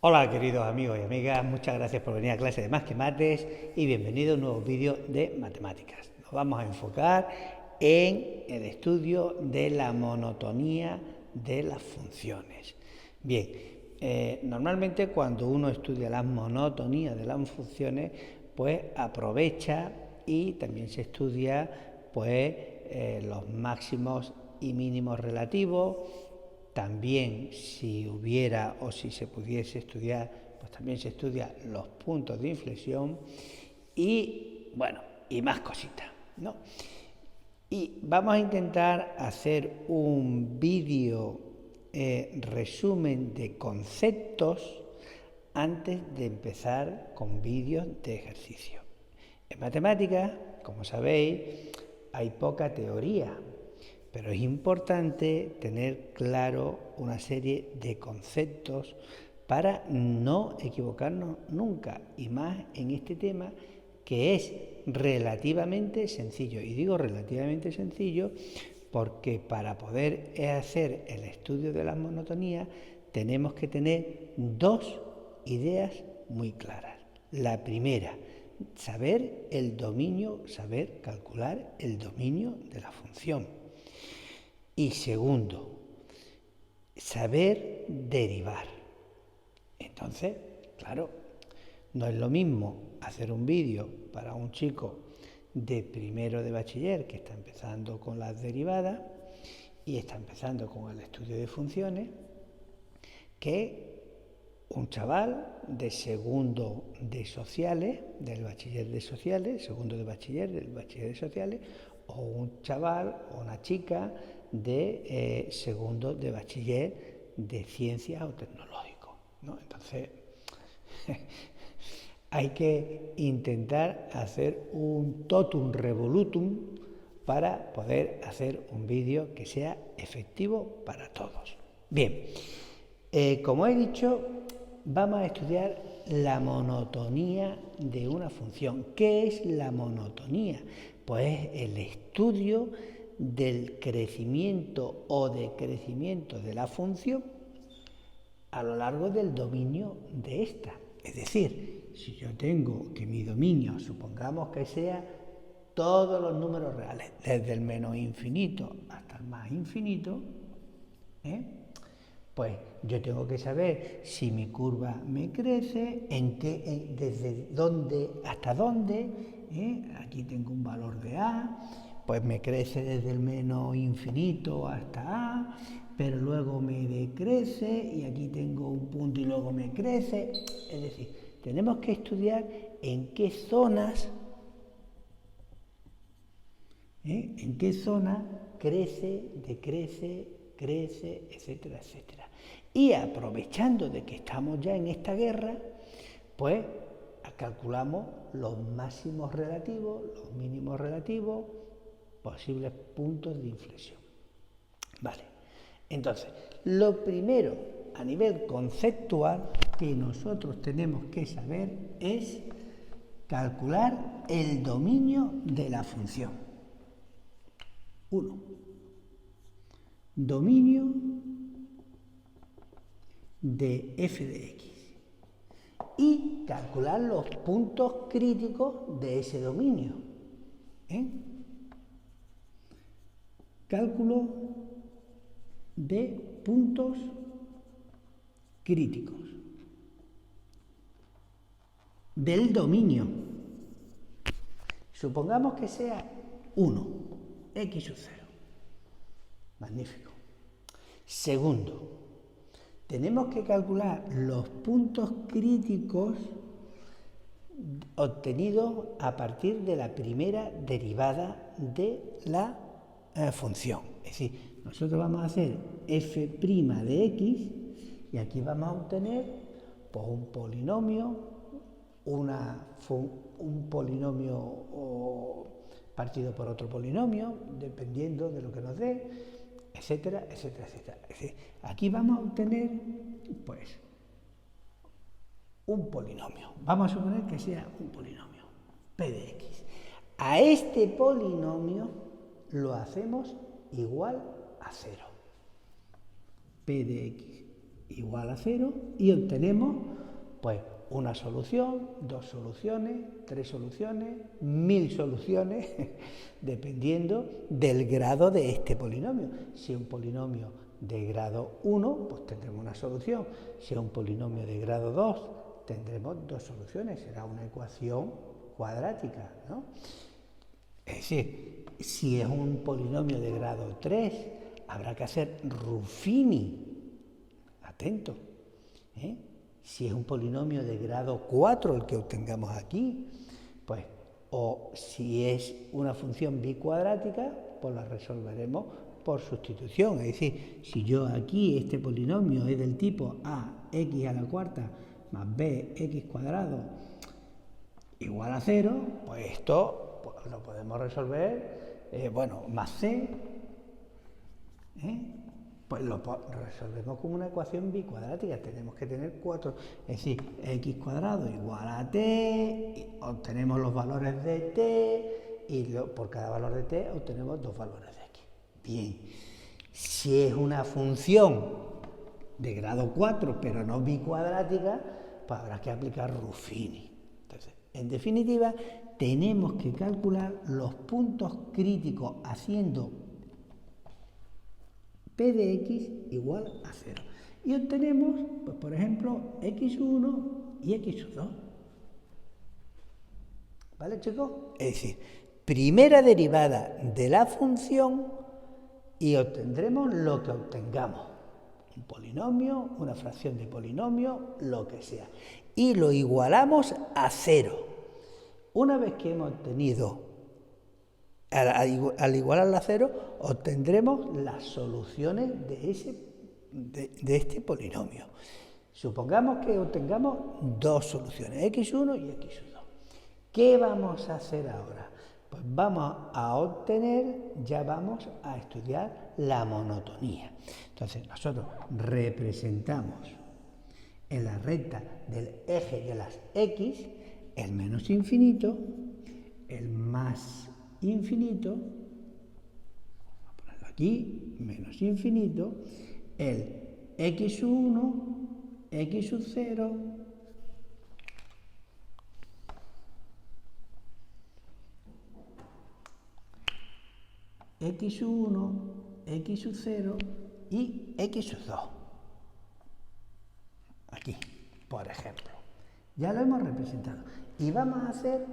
Hola queridos amigos y amigas, muchas gracias por venir a clase de Más que Mates y bienvenido a un nuevo vídeo de matemáticas. Nos vamos a enfocar en el estudio de la monotonía de las funciones. Bien, normalmente cuando uno estudia la monotonía de las funciones, pues aprovecha y también se estudia los máximos y mínimos relativos. También si hubiera o si se pudiese estudiar, pues también se estudia los puntos de inflexión y bueno, y más cositas, ¿no? Y vamos a intentar hacer un vídeo resumen de conceptos antes de empezar con vídeos de ejercicio. En matemáticas, como sabéis, hay poca teoría, pero es importante tener claro una serie de conceptos para no equivocarnos nunca, y más en este tema que es relativamente sencillo. Y digo relativamente sencillo porque para poder hacer el estudio de la monotonía tenemos que tener dos ideas muy claras. La primera, saber calcular el dominio de la función. Y segundo, saber derivar. Entonces, claro, no es lo mismo hacer un vídeo para un chico de primero de bachiller que está empezando con las derivadas y está empezando con el estudio de funciones que un chaval de segundo de sociales, del bachiller de sociales, segundo de bachiller, del bachiller de sociales, o un chaval o una chica de segundo de bachiller de ciencias o tecnológico, ¿no? Entonces, hay que intentar hacer un totum revolutum para poder hacer un vídeo que sea efectivo para todos. Bien, como he dicho, vamos a estudiar la monotonía de una función. ¿Qué es la monotonía? Pues el estudio del crecimiento o decrecimiento de la función a lo largo del dominio de esta. Es decir, si yo tengo que mi dominio, supongamos que sea todos los números reales, desde el menos infinito hasta el más infinito, pues yo tengo que saber si mi curva me crece, desde dónde hasta dónde. Aquí tengo un valor de A, pues me crece desde el menos infinito hasta A, pero luego me decrece y aquí tengo un punto y luego me crece. Es decir, tenemos que estudiar en qué zonas crece, decrece, crece, etcétera, etcétera. Y aprovechando de que estamos ya en esta guerra, pues calculamos los máximos relativos, los mínimos relativos, posibles puntos de inflexión. Vale, entonces, lo primero a nivel conceptual que nosotros tenemos que saber es calcular el dominio de la función. 1. Dominio de f de x. Y calcular los puntos críticos de ese dominio. Cálculo de puntos críticos del dominio. Supongamos que sea 1, x sub 0. Magnífico. Segundo, tenemos que calcular los puntos críticos obtenidos a partir de la primera derivada de la función. Es decir, nosotros vamos a hacer f' de x y aquí vamos a obtener pues, un polinomio, un polinomio partido por otro polinomio, dependiendo de lo que nos dé, etcétera, etcétera, etcétera. Es decir, aquí vamos a obtener, pues, un polinomio. Vamos a suponer que sea un polinomio, p de x. A este polinomio lo hacemos igual a 0. P de x igual a 0 y obtenemos pues una solución, 2 soluciones, 3 soluciones, 1000 soluciones, dependiendo del grado de este polinomio. Si es un polinomio de grado 1, pues tendremos una solución. Si es un polinomio de grado 2, tendremos 2 soluciones. Será una ecuación cuadrática, ¿no? Es decir, si es un polinomio de grado 3, habrá que hacer Ruffini. Atento, ¿eh? Si es un polinomio de grado 4 el que obtengamos aquí, pues, o si es una función bicuadrática, pues la resolveremos por sustitución. Es decir, si yo aquí este polinomio es del tipo ax a la cuarta más bx cuadrado igual a 0, pues esto pues, lo podemos resolver, más c, pues lo resolvemos con una ecuación bicuadrática. Tenemos que tener 4, es decir, x cuadrado igual a t, y obtenemos los valores de t, y por cada valor de t obtenemos 2 valores de x. Bien, si es una función de grado 4, pero no bicuadrática, pues habrá que aplicar Ruffini. Entonces, en definitiva, tenemos que calcular los puntos críticos haciendo P de x igual a 0. Y obtenemos, pues, por ejemplo, x1 y x2. ¿Vale, chicos? Es decir, primera derivada de la función y obtendremos lo que obtengamos. Un polinomio, una fracción de polinomio, lo que sea. Y lo igualamos a 0. Una vez que hemos obtenido, al igualarla a 0, obtendremos las soluciones de este polinomio. Supongamos que obtengamos 2 soluciones, x1 y x2. ¿Qué vamos a hacer ahora? Pues vamos a obtener, ya vamos a estudiar la monotonía. Entonces nosotros representamos en la recta del eje de las x el menos infinito, el más infinito, vamos a ponerlo aquí, menos infinito, el x1, x0, x1, x0 y x2. Aquí, por ejemplo. Ya lo hemos representado. Y vamos a hacer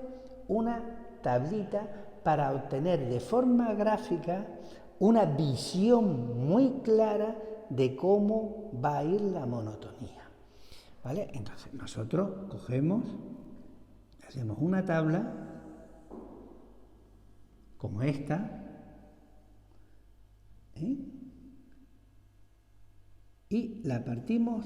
una tablita para obtener de forma gráfica una visión muy clara de cómo va a ir la monotonía. ¿Vale? Entonces, nosotros cogemos, hacemos una tabla como esta, y la partimos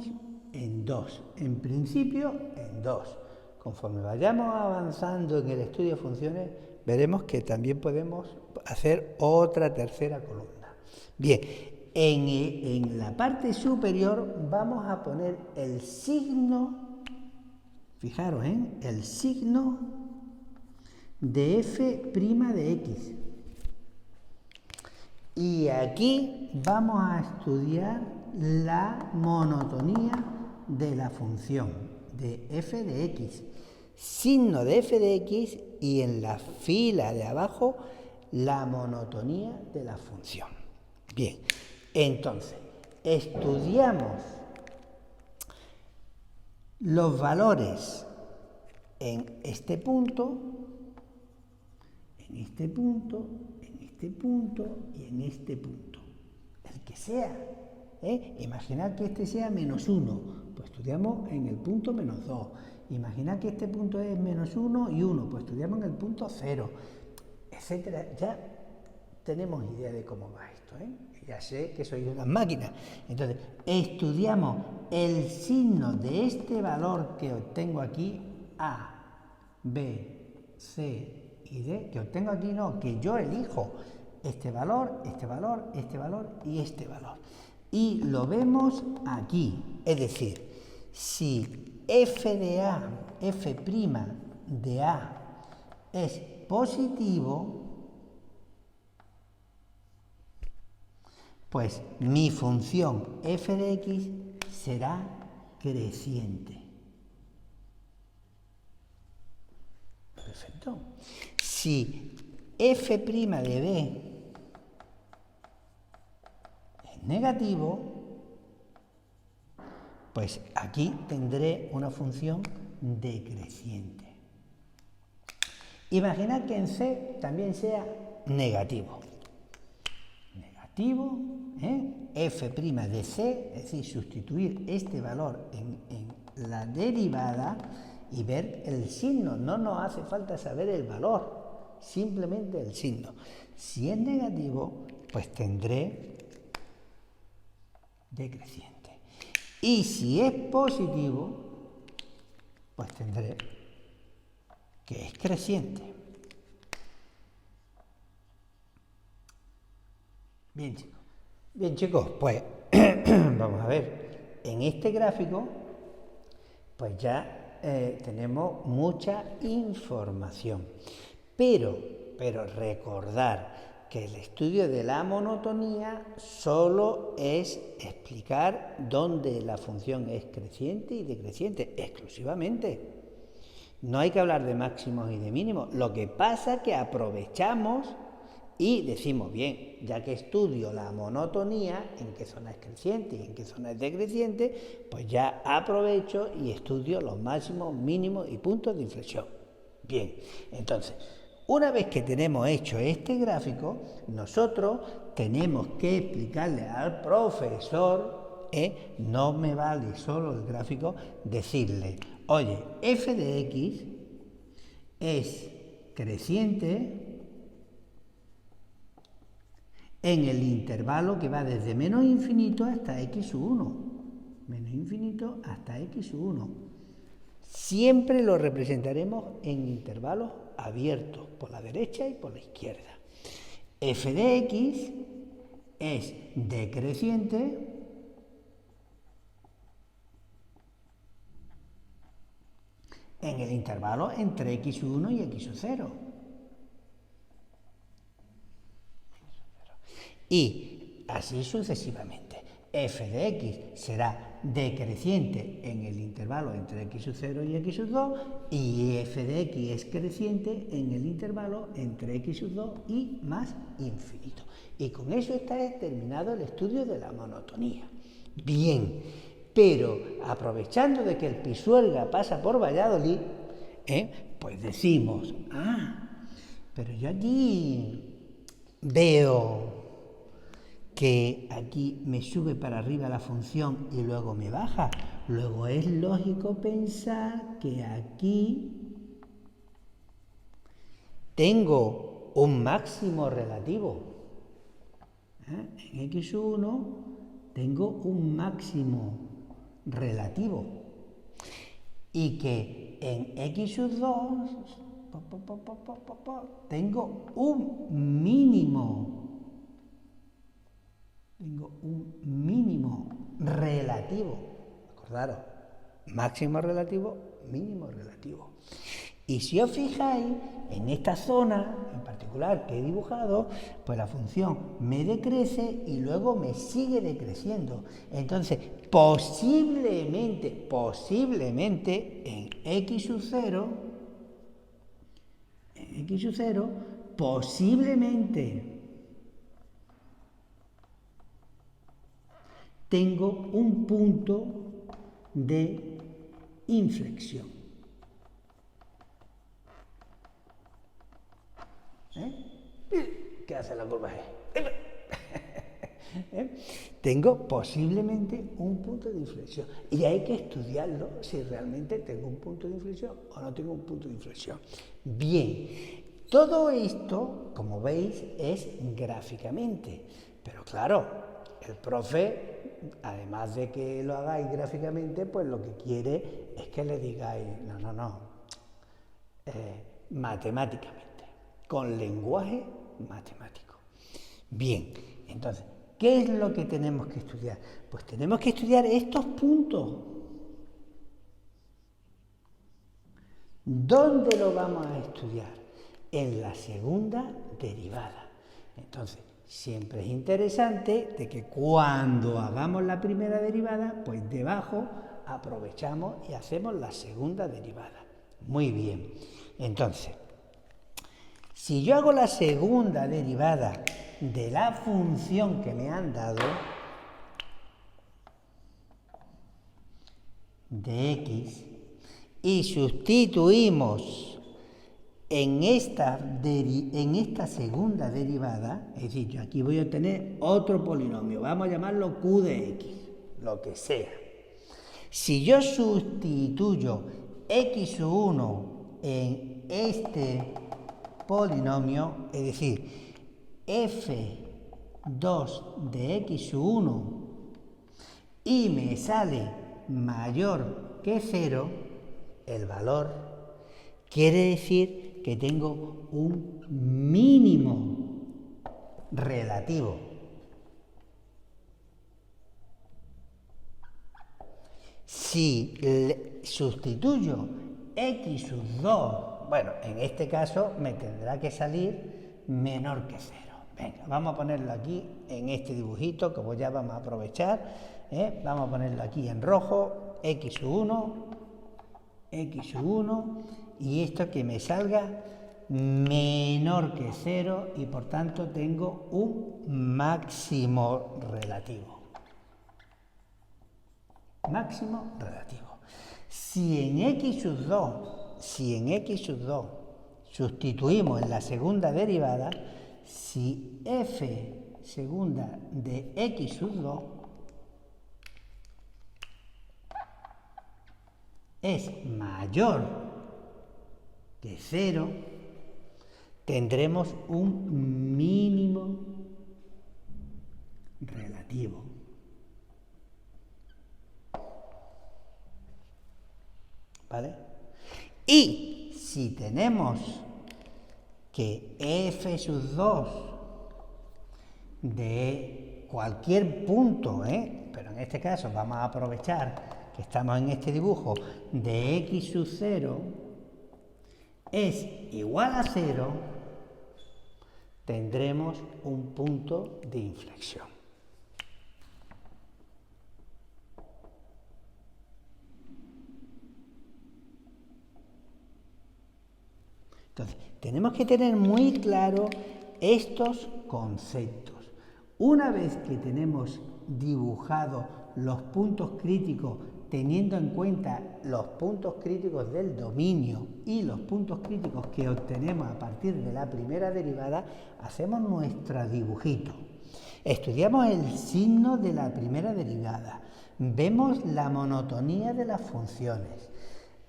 en 2. En principio, en 2. Conforme vayamos avanzando en el estudio de funciones, veremos que también podemos hacer otra tercera columna. Bien, en la parte superior vamos a poner el signo, fijaros, el signo de f' de x. Y aquí vamos a estudiar la monotonía de la función de f de x. Signo de f de x y en la fila de abajo la monotonía de la función. Bien, entonces estudiamos los valores en este punto, en este punto, en este punto y en este punto, el que sea. Imaginad que este sea menos 1, pues estudiamos en el punto menos 2. Imaginad que este punto es menos 1 y 1, pues estudiamos en el punto 0, etcétera. Ya tenemos idea de cómo va esto, Ya sé que soy una máquina. Entonces, estudiamos el signo de este valor que obtengo aquí, A, B, C y D, que obtengo aquí no, que yo elijo este valor, este valor, este valor y este valor. Y lo vemos aquí, es decir, si f de A, f' de A es positivo, pues mi función f de x será creciente. Perfecto. Si f' de b es negativo, pues aquí tendré una función decreciente. Imaginad que en C también sea negativo. Negativo, f' de C, es decir, sustituir este valor en la derivada y ver el signo. No nos hace falta saber el valor, simplemente el signo. Si es negativo, pues tendré decreciente. Y si es positivo, pues tendré que es creciente. Bien chicos, pues vamos a ver, en este gráfico pues ya tenemos mucha información, pero recordar que el estudio de la monotonía solo es explicar dónde la función es creciente y decreciente, exclusivamente. No hay que hablar de máximos y de mínimos. Lo que pasa es que aprovechamos y decimos, bien, ya que estudio la monotonía, en qué zona es creciente y en qué zona es decreciente, pues ya aprovecho y estudio los máximos, mínimos y puntos de inflexión. Bien, entonces, una vez que tenemos hecho este gráfico, nosotros tenemos que explicarle al profesor, no me vale solo el gráfico, decirle, oye, f de x es creciente en el intervalo que va desde menos infinito hasta x1. Menos infinito hasta x1. Siempre lo representaremos en intervalos abiertos, por la derecha y por la izquierda. F de x es decreciente en el intervalo entre x1 y x0. Y así sucesivamente. F de x será decreciente en el intervalo entre x0 y x2 y f de x es creciente en el intervalo entre x2 y más infinito. Y con eso está terminado el estudio de la monotonía. Bien, pero aprovechando de que el Pisuerga pasa por Valladolid, pues decimos, pero yo aquí veo que aquí me sube para arriba la función y luego me baja. Luego es lógico pensar que aquí tengo un máximo relativo. En x1 tengo un máximo relativo. Y que en x2 tengo un mínimo. Tengo un mínimo relativo. Acordaros, máximo relativo, mínimo relativo. Y si os fijáis, en esta zona en particular que he dibujado, pues la función me decrece y luego me sigue decreciendo. Entonces, posiblemente en x sub 0, posiblemente tengo un punto de inflexión. ¿Qué hace la curva G? Tengo posiblemente un punto de inflexión y hay que estudiarlo si realmente tengo un punto de inflexión o no tengo un punto de inflexión. Bien, todo esto, como veis, es gráficamente, pero claro, el profe, además de que lo hagáis gráficamente, pues lo que quiere es que le digáis, matemáticamente, con lenguaje matemático. Bien, entonces, ¿qué es lo que tenemos que estudiar? Pues tenemos que estudiar estos puntos. ¿Dónde lo vamos a estudiar? En la segunda derivada. Entonces, Siempre es interesante de que cuando hagamos la primera derivada, pues debajo aprovechamos y hacemos la segunda derivada. Muy bien. Entonces, si yo hago la segunda derivada de la función que me han dado, de x, y sustituimos en esta segunda derivada, es decir, yo aquí voy a obtener otro polinomio, vamos a llamarlo q de x, lo que sea. Si yo sustituyo x1 en este polinomio, es decir, f2 de x1, y me sale mayor que 0, el valor, quiere decir que tengo un mínimo relativo. Si sustituyo x sub 2, bueno, en este caso me tendrá que salir menor que 0. Venga, vamos a ponerlo aquí en este dibujito, como ya vamos a aprovechar. Vamos a ponerlo aquí en rojo, x1, y esto que me salga menor que 0 y por tanto tengo un máximo relativo. Máximo relativo. Si en x sub 2 sustituimos en la segunda derivada, si f segunda de x sub 2 es mayor que 0, tendremos un mínimo relativo. ¿Vale? Y si tenemos que f sub 2 de cualquier punto, pero en este caso vamos a aprovechar que estamos en este dibujo, de x sub 0 es igual a 0, tendremos un punto de inflexión. Entonces, tenemos que tener muy claro estos conceptos. Una vez que tenemos dibujado los puntos críticos, teniendo en cuenta los puntos críticos del dominio y los puntos críticos que obtenemos a partir de la primera derivada, hacemos nuestro dibujito. Estudiamos el signo de la primera derivada, vemos la monotonía de las funciones,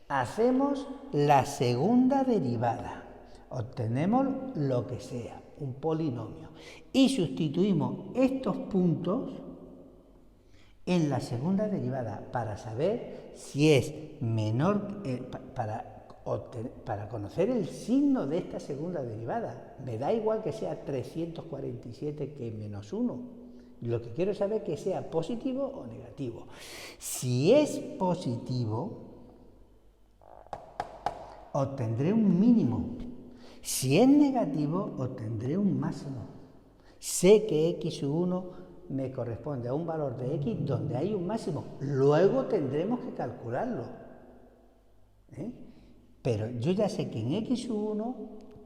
hacemos la segunda derivada, obtenemos lo que sea, un polinomio, y sustituimos estos puntos en la segunda derivada para saber si es menor, para conocer el signo de esta segunda derivada. Me da igual que sea 347 que menos 1. Lo que quiero saber es que sea positivo o negativo. Si es positivo, obtendré un mínimo. Si es negativo, obtendré un máximo. Sé que x1 me corresponde a un valor de x donde hay un máximo. Luego tendremos que calcularlo. Pero yo ya sé que en x1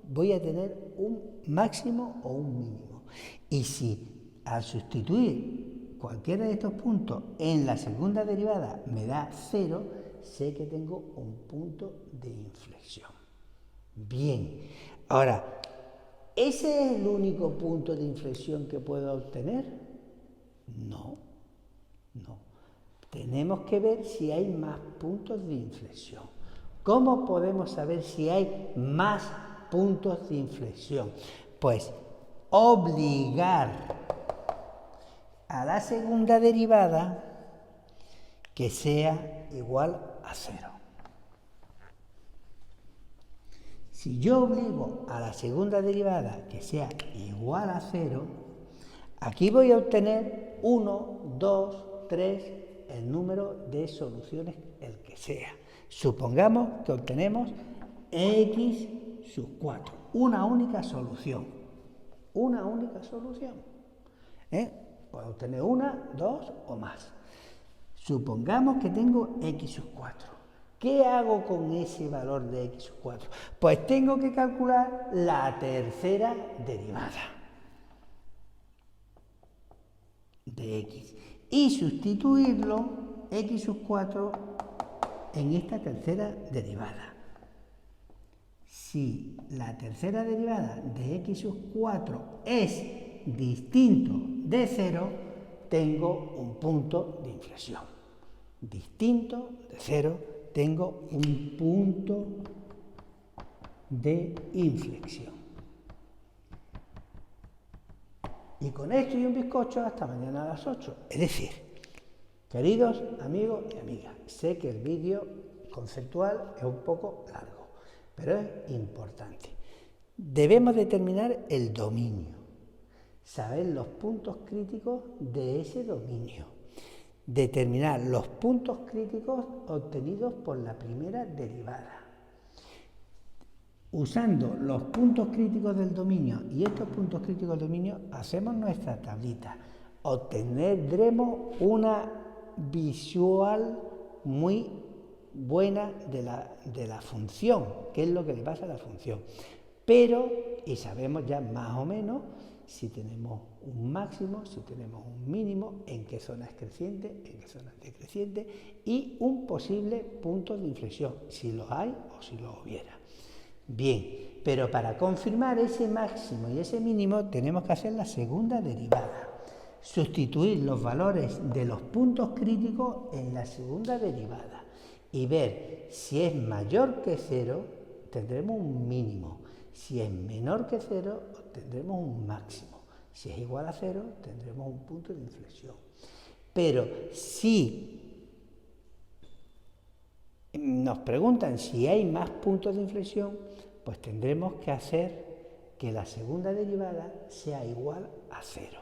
voy a tener un máximo o un mínimo. Y si al sustituir cualquiera de estos puntos en la segunda derivada me da 0, sé que tengo un punto de inflexión. Bien, ahora, ¿ese es el único punto de inflexión que puedo obtener? No. Tenemos que ver si hay más puntos de inflexión. ¿Cómo podemos saber si hay más puntos de inflexión? Pues obligar a la segunda derivada que sea igual a 0. Si yo obligo a la segunda derivada que sea igual a 0, aquí voy a obtener 1, 2, 3, el número de soluciones, el que sea. Supongamos que obtenemos x sub 4, una única solución. una única solución. Puedo tener una, dos o más. Supongamos que tengo x sub 4. ¿Qué hago con ese valor de x sub 4? Pues tengo que calcular la tercera derivada de x y sustituirlo x sub 4 en esta tercera derivada. Si la tercera derivada de x sub 4 es distinto de 0, tengo un punto de inflexión. Distinto de 0, tengo un punto de inflexión. Y con esto y un bizcocho hasta mañana a las 8. Es decir, queridos amigos y amigas, sé que el vídeo conceptual es un poco largo, pero es importante. Debemos determinar el dominio, saber los puntos críticos de ese dominio, determinar los puntos críticos obtenidos por la primera derivada. Usando los puntos críticos del dominio y estos puntos críticos del dominio, hacemos nuestra tablita. Obtendremos una visual muy buena de la función, qué es lo que le pasa a la función. Y sabemos ya más o menos si tenemos un máximo, si tenemos un mínimo, en qué zona es creciente, en qué zona es decreciente, y un posible punto de inflexión, si lo hay o si lo hubiera. Bien, pero para confirmar ese máximo y ese mínimo tenemos que hacer la segunda derivada. Sustituir los valores de los puntos críticos en la segunda derivada y ver si es mayor que 0, tendremos un mínimo. Si es menor que 0, tendremos un máximo. Si es igual a 0, tendremos un punto de inflexión. Pero si nos preguntan si hay más puntos de inflexión, pues tendremos que hacer que la segunda derivada sea igual a 0.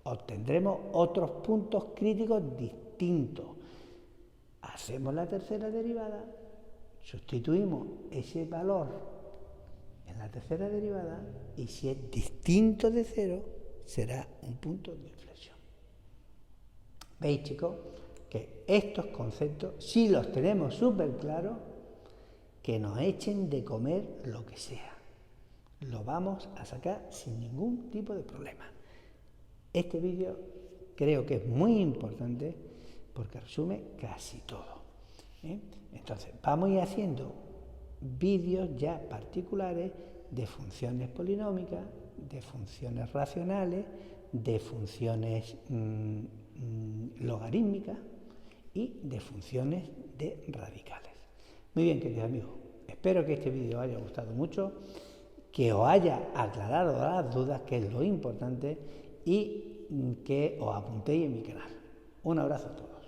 Obtendremos otros puntos críticos distintos. Hacemos la tercera derivada, sustituimos ese valor en la tercera derivada y si es distinto de 0, será un punto de inflexión. ¿Veis, chicos? Que estos conceptos, si los tenemos súper claros, que nos echen de comer lo que sea. Lo vamos a sacar sin ningún tipo de problema. Este vídeo creo que es muy importante porque resume casi todo. Entonces, vamos a ir haciendo vídeos ya particulares de funciones polinómicas, de funciones racionales, de funciones logarítmicas y de funciones de radicales. Muy bien, queridos amigos, espero que este vídeo os haya gustado mucho, que os haya aclarado las dudas, que es lo importante, y que os apuntéis en mi canal. Un abrazo a todos.